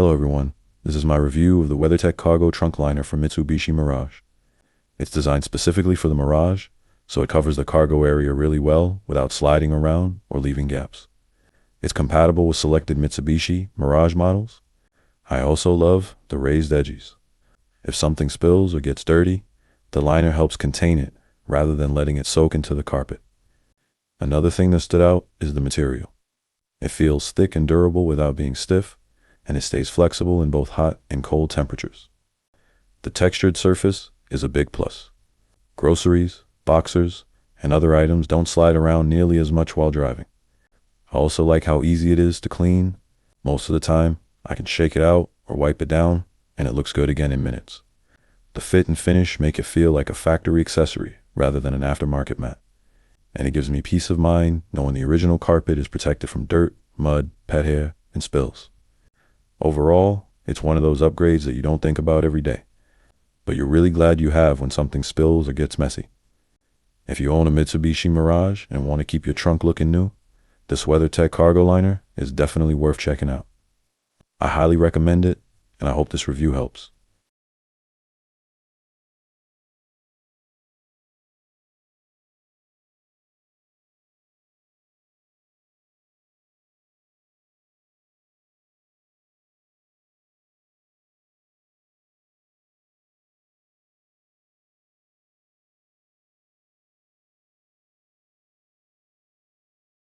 Hello everyone, this is my review of the WeatherTech cargo trunk liner from Mitsubishi Mirage. It's designed specifically for the Mirage, so it covers the cargo area really well without sliding around or leaving gaps. It's compatible with selected Mitsubishi Mirage models. I also love the raised edges. If something spills or gets dirty, the liner helps contain it rather than letting it soak into the carpet. Another thing that stood out is the material. It feels thick and durable without being stiff, and it stays flexible in both hot and cold temperatures. The textured surface is a big plus. Groceries, boxers, and other items don't slide around nearly as much while driving. I also like how easy it is to clean. Most of the time, I can shake it out or wipe it down, and it looks good again in minutes. The fit and finish make it feel like a factory accessory rather than an aftermarket mat. And it gives me peace of mind knowing the original carpet is protected from dirt, mud, pet hair, and spills. Overall, it's one of those upgrades that you don't think about every day, but you're really glad you have when something spills or gets messy. If you own a Mitsubishi Mirage and want to keep your trunk looking new, this WeatherTech cargo liner is definitely worth checking out. I highly recommend it, and I hope this review helps.